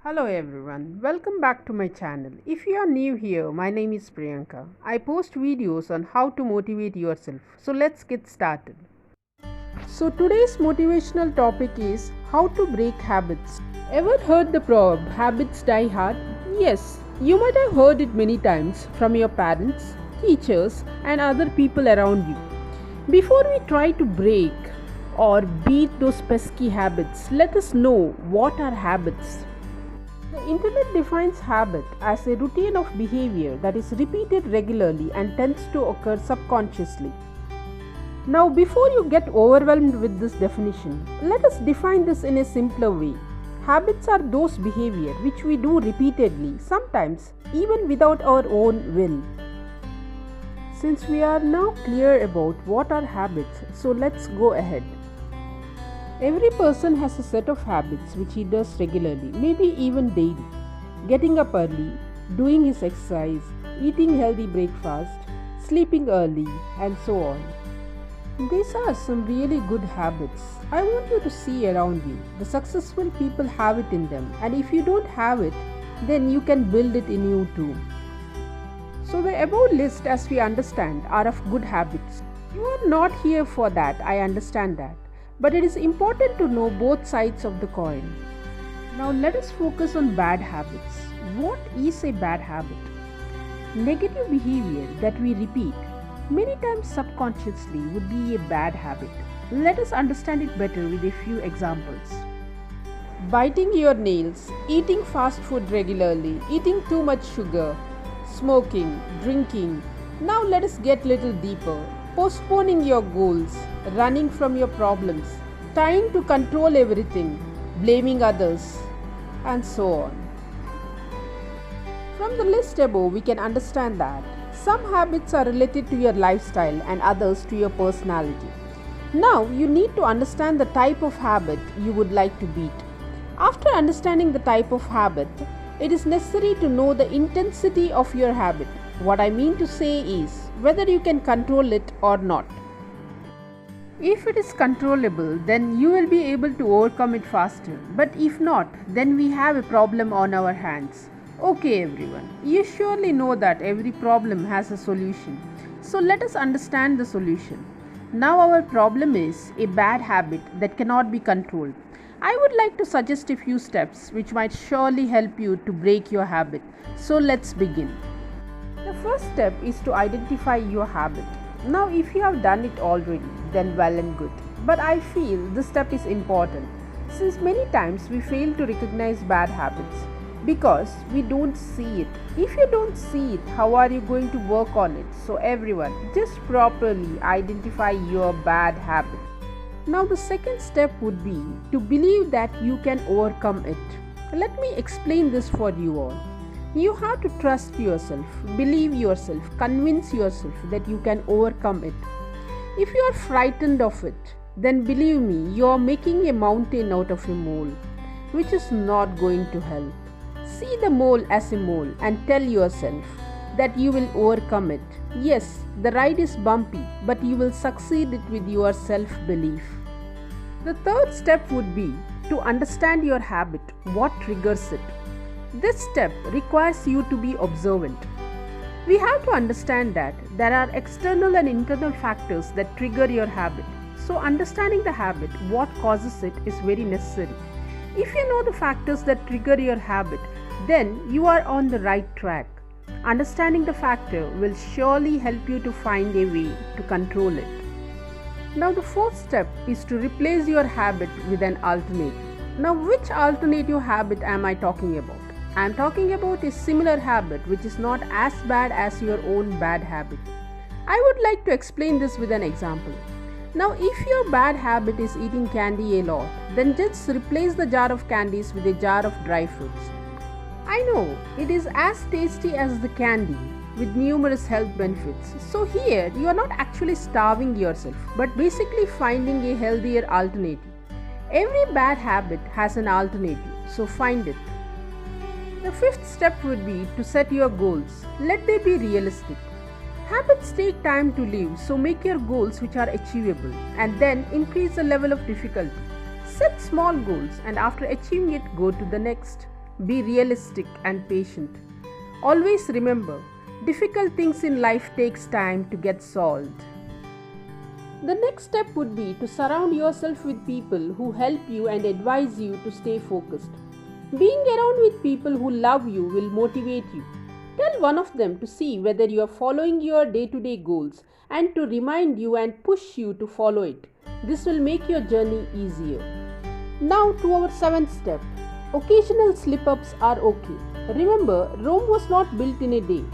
Hello everyone, welcome back to my channel. If you are new here, my name is Priyanka. I post videos on how to motivate yourself. So let's get started. So today's motivational topic is how to break habits. Ever heard the proverb habits die hard? Yes, you might have heard it many times from your parents, teachers and other people around you. Before we try to break or beat those pesky habits, let us know what are habits. The internet defines habit as a routine of behavior that is repeated regularly and tends to occur subconsciously. Now, before you get overwhelmed with this definition, let us define this in a simpler way. Habits are those behavior which we do repeatedly, sometimes even without our own will. Since we are now clear about what are habits, so let's go ahead. Every person has a set of habits which he does regularly, maybe even daily. Getting up early, doing his exercise, eating healthy breakfast, sleeping early, and so on. These are some really good habits. I want you to see around you. The successful people have it in them, and if you don't have it, then you can build it in you too. So the above list, as we understand, are of good habits. You are not here for that, I understand that. But it is important to know both sides of the coin. Now let us focus on bad habits. What is a bad habit? Negative behavior that we repeat many times subconsciously would be a bad habit. Let us understand it better with a few examples. Biting your nails, eating fast food regularly, eating too much sugar, smoking, drinking. Now let us get little deeper. Postponing your goals, running from your problems, trying to control everything, blaming others, and so on. From the list above, we can understand that some habits are related to your lifestyle and others to your personality. Now, you need to understand the type of habit you would like to beat. After understanding the type of habit, it is necessary to know the intensity of your habit. What I mean to say is whether you can control it or not. If it is controllable, then you will be able to overcome it faster. But if not, then we have a problem on our hands. Okay everyone, you surely know that every problem has a solution. So let us understand the solution. Now our problem is a bad habit that cannot be controlled. I would like to suggest a few steps which might surely help you to break your habit. So let's begin. The first step is to identify your habit. Now if you have done it already, then well and good. But I feel this step is important since many times we fail to recognize bad habits because we don't see it. If you don't see it, how are you going to work on it? So everyone, just properly identify your bad habit. Now the second step would be to believe that you can overcome it. Let me explain this for you all. You have to trust yourself, believe yourself, convince yourself that you can overcome it. If you are frightened of it, then believe me, you are making a mountain out of a mole, which is not going to help. See the mole as a mole and tell yourself that you will overcome it. Yes, the ride is bumpy, but you will succeed it with your self-belief. The third step would be to understand your habit, what triggers it. This step requires you to be observant. We have to understand that there are external and internal factors that trigger your habit. So understanding the habit, what causes it, is very necessary. If you know the factors that trigger your habit, then you are on the right track. Understanding the factor will surely help you to find a way to control it. Now the fourth step is to replace your habit with an alternative. Now which alternative habit am I talking about? I am talking about a similar habit which is not as bad as your own bad habit. I would like to explain this with an example. Now if your bad habit is eating candy a lot, then just replace the jar of candies with a jar of dry fruits. I know it is as tasty as the candy with numerous health benefits. So here you are not actually starving yourself, but basically finding a healthier alternative. Every bad habit has an alternative, so find it. The fifth step would be to set your goals. Let them be realistic. Habits take time to live, so make your goals which are achievable and then increase the level of difficulty. Set small goals and after achieving it, go to the next. Be realistic and patient. Always remember, difficult things in life takes time to get solved. The next step would be to surround yourself with people who help you and advise you to stay focused. Being around with people who love you will motivate you. Tell one of them to see whether you are following your day-to-day goals and to remind you and push you to follow it. This will make your journey easier. Now to our seventh step. Occasional slip-ups are okay. Remember, Rome was not built in a day.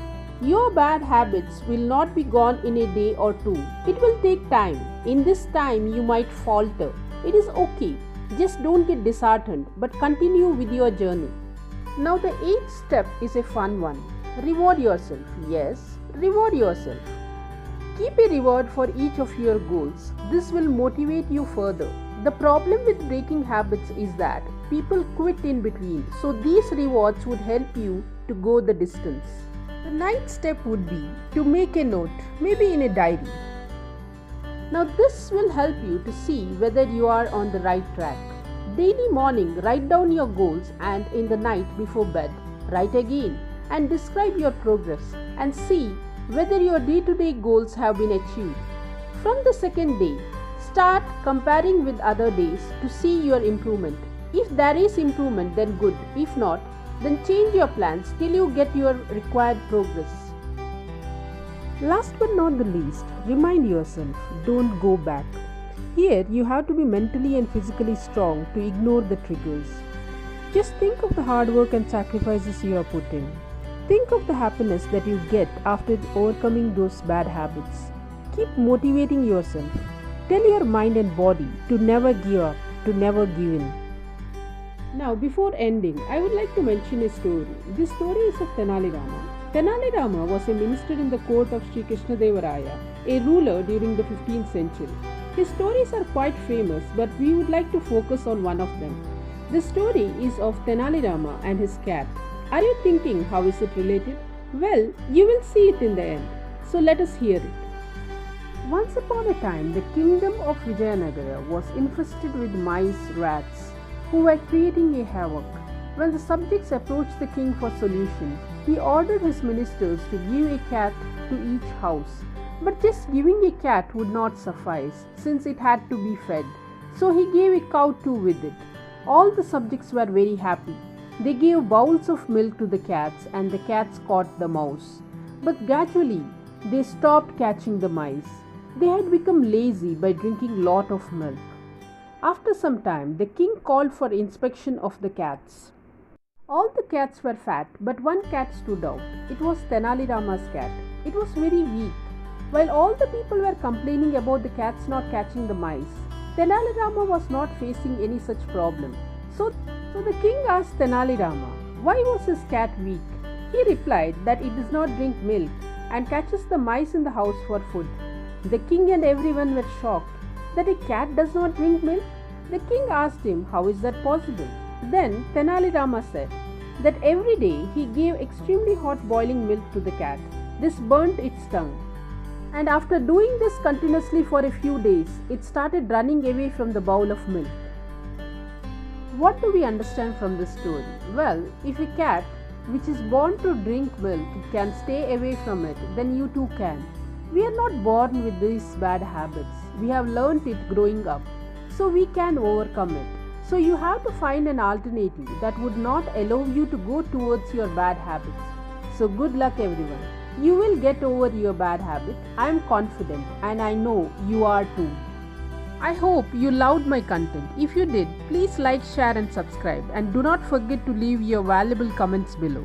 Your bad habits will not be gone in a day or two. It will take time. In this time, you might falter. It is okay. Just don't get disheartened, but continue with your journey. Now the eighth step is a fun one. Reward yourself. Yes, reward yourself. Keep a reward for each of your goals. This will motivate you further. The problem with breaking habits is that people quit in between, so these rewards would help you to go the distance. The ninth step would be to make a note, maybe in a diary. Now this will help you to see whether you are on the right track. Daily morning, write down your goals, and in the night before bed, write again and describe your progress and see whether your day-to-day goals have been achieved. From the second day, start comparing with other days to see your improvement. If there is improvement, then good. If not, then change your plans till you get your required progress. Last but not the least, remind yourself, don't go back. Here, you have to be mentally and physically strong to ignore the triggers. Just think of the hard work and sacrifices you are putting. Think of the happiness that you get after overcoming those bad habits. Keep motivating yourself. Tell your mind and body to never give up, to never give in. Now, before ending, I would like to mention a story. This story is of Tenali Rama. Tenali Rama was a minister in the court of Sri Krishnadevaraya, a ruler during the 15th century. His stories are quite famous, but we would like to focus on one of them. The story is of Tenali Rama and his cat. Are you thinking how is it related? Well, you will see it in the end. So let us hear it. Once upon a time, the kingdom of Vijayanagara was infested with mice, rats, who were creating a havoc. When the subjects approached the king for solution, he ordered his ministers to give a cat to each house. But just giving a cat would not suffice, since it had to be fed. So he gave a cow too with it. All the subjects were very happy. They gave bowls of milk to the cats, and the cats caught the mouse. But gradually, they stopped catching the mice. They had become lazy by drinking lot of milk. After some time, the king called for inspection of the cats. All the cats were fat, but one cat stood out. It was Tenali Rama's cat. It was very weak. While all the people were complaining about the cats not catching the mice, Tenali Rama was not facing any such problem. So the king asked Tenali Rama, why was his cat weak? He replied that it does not drink milk and catches the mice in the house for food. The king and everyone were shocked that a cat does not drink milk. The king asked him, how is that possible? Then Tenali Rama said that every day he gave extremely hot boiling milk to the cat. This burnt its tongue. And after doing this continuously for a few days, it started running away from the bowl of milk. What do we understand from this story? Well, if a cat which is born to drink milk can stay away from it, then you too can. We are not born with these bad habits. We have learnt it growing up, so we can overcome it. So you have to find an alternative that would not allow you to go towards your bad habits. So good luck everyone. You will get over your bad habit. I am confident and I know you are too. I hope you loved my content. If you did, please like, share and subscribe, and do not forget to leave your valuable comments below.